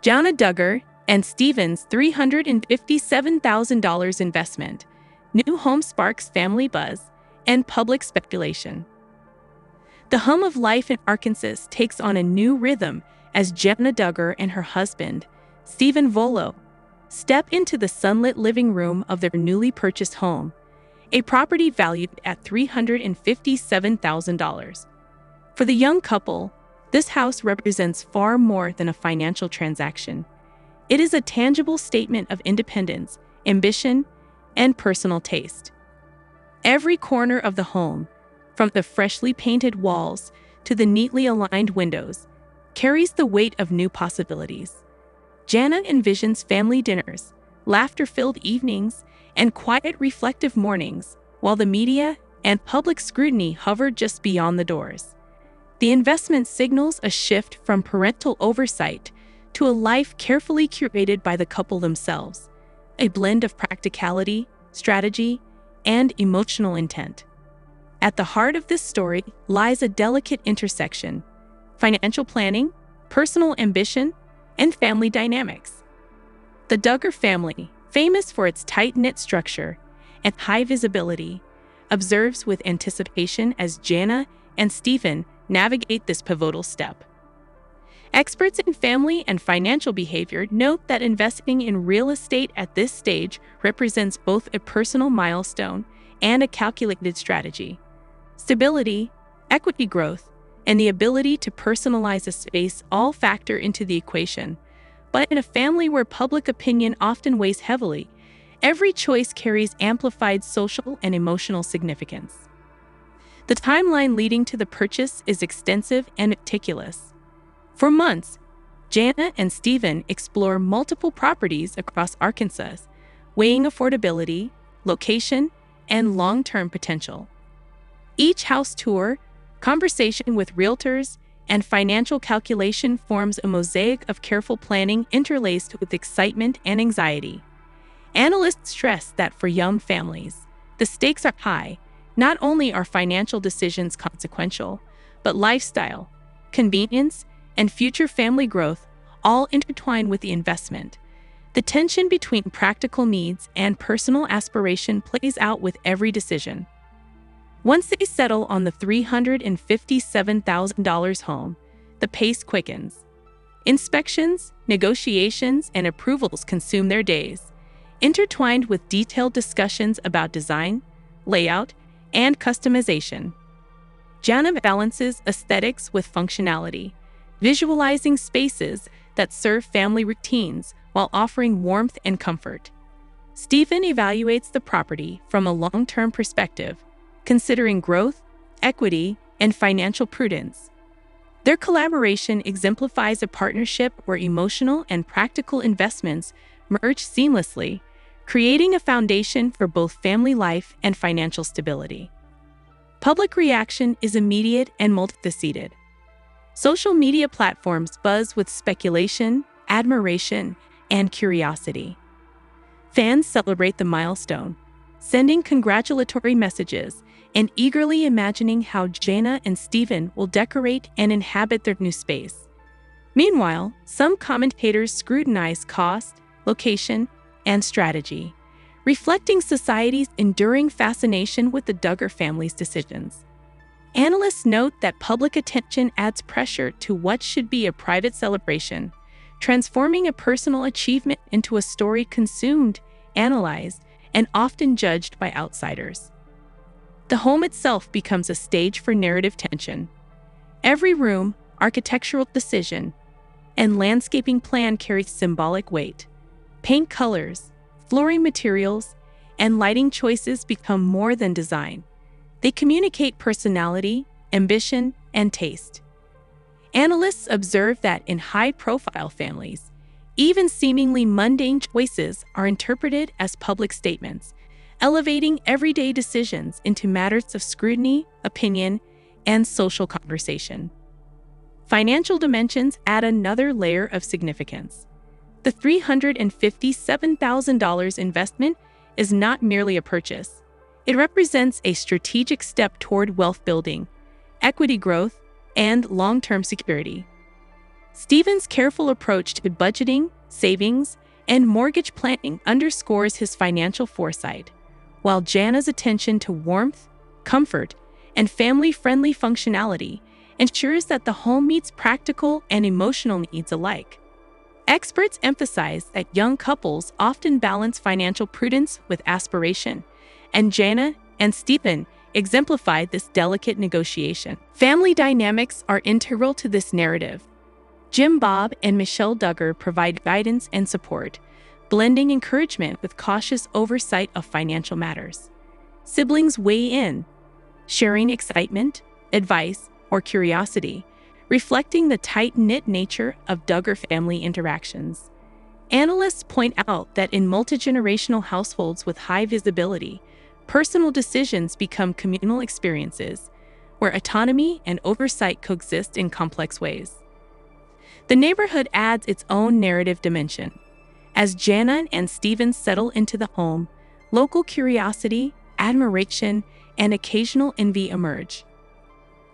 Jana Duggar and Stephen's $357,000 investment. New home sparks family buzz and public speculation. The hum of life in Arkansas takes on a new rhythm as Jana Duggar and her husband, Stephen Vuolo, step into the sunlit living room of their newly purchased home, a property valued at $357,000. For the young couple, this house represents far more than a financial transaction. It is a tangible statement of independence, ambition, and personal taste. Every corner of the home, from the freshly painted walls to the neatly aligned windows, carries the weight of new possibilities. Jana envisions family dinners, laughter-filled evenings, and quiet, reflective mornings, while the media and public scrutiny hover just beyond the doors. The investment signals a shift from parental oversight to a life carefully curated by the couple themselves, a blend of practicality, strategy, and emotional intent. At the heart of this story lies a delicate intersection: financial planning, personal ambition, and family dynamics. The Duggar family, famous for its tight-knit structure and high visibility, observes with anticipation as Jana and Stephen navigate this pivotal step. Experts in family and financial behavior note that investing in real estate at this stage represents both a personal milestone and a calculated strategy. Stability, equity growth, and the ability to personalize a space all factor into the equation. But in a family where public opinion often weighs heavily, every choice carries amplified social and emotional significance. The timeline leading to the purchase is extensive and meticulous. For months, Jana and Stephen explore multiple properties across Arkansas, weighing affordability, location, and long-term potential. Each house tour, conversation with realtors, and financial calculation forms a mosaic of careful planning interlaced with excitement and anxiety. Analysts stress that for young families, the stakes are high. Not only are financial decisions consequential, but lifestyle, convenience, and future family growth all intertwine with the investment. The tension between practical needs and personal aspiration plays out with every decision. Once they settle on the $357,000 home, the pace quickens. Inspections, negotiations, and approvals consume their days, intertwined with detailed discussions about design, layout, and customization. Jana balances aesthetics with functionality, visualizing spaces that serve family routines while offering warmth and comfort. Stephen evaluates the property from a long-term perspective, considering growth, equity, and financial prudence. Their collaboration exemplifies a partnership where emotional and practical investments merge seamlessly, creating a foundation for both family life and financial stability. Public reaction is immediate and multifaceted. Social media platforms buzz with speculation, admiration, and curiosity. Fans celebrate the milestone, sending congratulatory messages and eagerly imagining how Jana and Stephen will decorate and inhabit their new space. Meanwhile, some commentators scrutinize cost, location, and strategy, reflecting society's enduring fascination with the Duggar family's decisions. Analysts note that public attention adds pressure to what should be a private celebration, transforming a personal achievement into a story consumed, analyzed, and often judged by outsiders. The home itself becomes a stage for narrative tension. Every room, architectural decision, and landscaping plan carries symbolic weight. Paint colors, flooring materials, and lighting choices become more than design. They communicate personality, ambition, and taste. Analysts observe that in high-profile families, even seemingly mundane choices are interpreted as public statements, elevating everyday decisions into matters of scrutiny, opinion, and social conversation. Financial dimensions add another layer of significance. The $357,000 investment is not merely a purchase. It represents a strategic step toward wealth building, equity growth, and long-term security. Stephen's careful approach to budgeting, savings, and mortgage planning underscores his financial foresight, while Jana's attention to warmth, comfort, and family-friendly functionality ensures that the home meets practical and emotional needs alike. Experts emphasize that young couples often balance financial prudence with aspiration, and Jana and Stephen exemplified this delicate negotiation. Family dynamics are integral to this narrative. Jim Bob and Michelle Duggar provide guidance and support, blending encouragement with cautious oversight of financial matters. Siblings weigh in, sharing excitement, advice, or curiosity, reflecting the tight-knit nature of Duggar family interactions. Analysts point out that in multi-generational households with high visibility, personal decisions become communal experiences, where autonomy and oversight coexist in complex ways. The neighborhood adds its own narrative dimension. As Jana and Stephen settle into the home, local curiosity, admiration, and occasional envy emerge.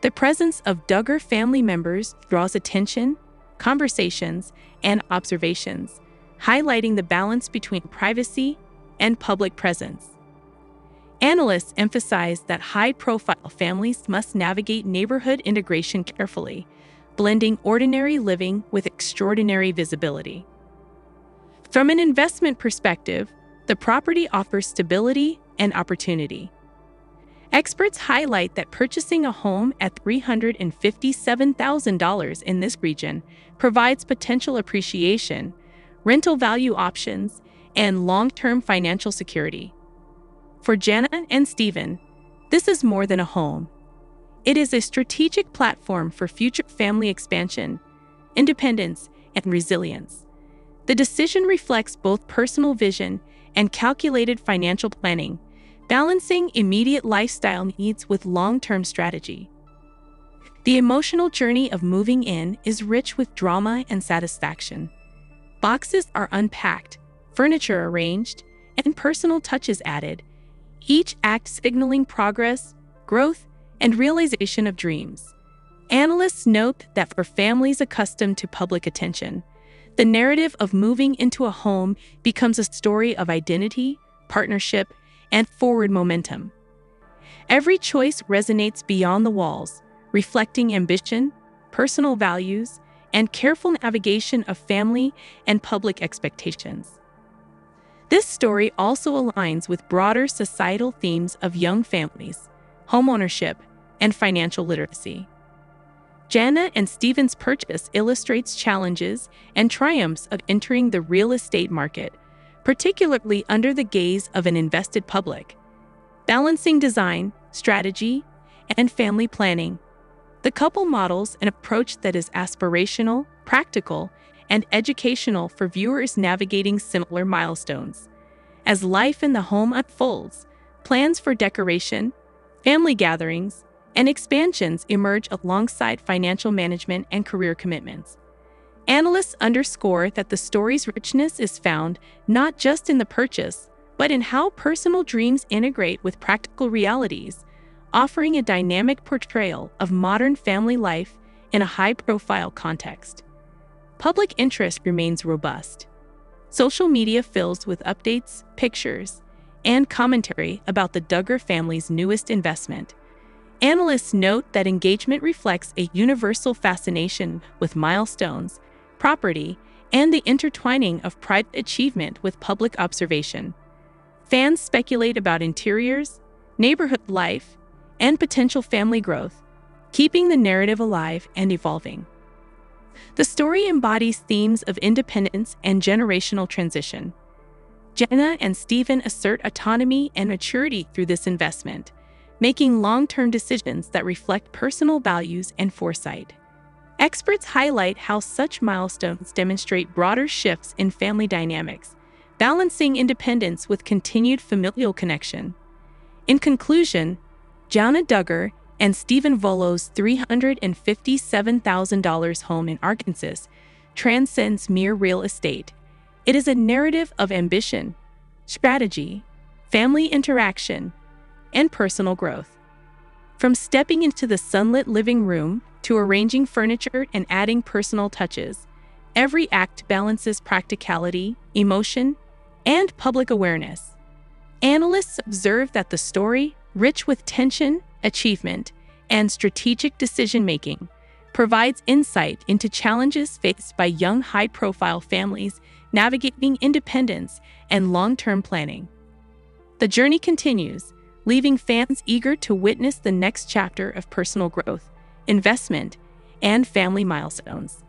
The presence of Duggar family members draws attention, conversations, and observations, highlighting the balance between privacy and public presence. Analysts emphasize that high-profile families must navigate neighborhood integration carefully, blending ordinary living with extraordinary visibility. From an investment perspective, the property offers stability and opportunity. Experts highlight that purchasing a home at $357,000 in this region provides potential appreciation, rental value options, and long-term financial security. For Jana and Stephen, this is more than a home. It is a strategic platform for future family expansion, independence, and resilience. The decision reflects both personal vision and calculated financial planning, balancing immediate lifestyle needs with long-term strategy. The emotional journey of moving in is rich with drama and satisfaction. Boxes are unpacked, furniture arranged, and personal touches added, each act signaling progress, growth, and realization of dreams. Analysts note that for families accustomed to public attention, the narrative of moving into a home becomes a story of identity, partnership, and forward momentum. Every choice resonates beyond the walls, reflecting ambition, personal values, and careful navigation of family and public expectations. This story also aligns with broader societal themes of young families, homeownership, and financial literacy. Jana and Stephen's purchase illustrates challenges and triumphs of entering the real estate market, particularly under the gaze of an invested public. Balancing design, strategy, and family planning, the couple models an approach that is aspirational, practical, and educational for viewers navigating similar milestones. As life in the home unfolds, plans for decoration, family gatherings, and expansions emerge alongside financial management and career commitments. Analysts underscore that the story's richness is found not just in the purchase, but in how personal dreams integrate with practical realities, offering a dynamic portrayal of modern family life in a high-profile context. Public interest remains robust. Social media fills with updates, pictures, and commentary about the Duggar family's newest investment. Analysts note that engagement reflects a universal fascination with milestones, property, and the intertwining of private achievement with public observation. Fans speculate about interiors, neighborhood life, and potential family growth, keeping the narrative alive and evolving. The story embodies themes of independence and generational transition. Jana and Stephen assert autonomy and maturity through this investment, making long-term decisions that reflect personal values and foresight. Experts highlight how such milestones demonstrate broader shifts in family dynamics, balancing independence with continued familial connection. In conclusion, Jana Duggar and Stephen Vuolo's $357,000 home in Arkansas transcends mere real estate. It is a narrative of ambition, strategy, family interaction, and personal growth. From stepping into the sunlit living room to arranging furniture and adding personal touches, every act balances practicality, emotion, and public awareness. Analysts observe that the story, rich with tension, achievement, and strategic decision-making, provides insight into challenges faced by young high-profile families navigating independence and long-term planning. The journey continues, leaving fans eager to witness the next chapter of personal growth, investment, and family milestones.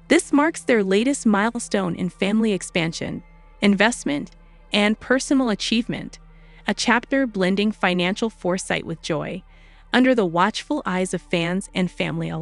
This marks their latest milestone in family expansion, investment, and personal achievement, a chapter blending financial foresight with joy, under the watchful eyes of fans and family alike.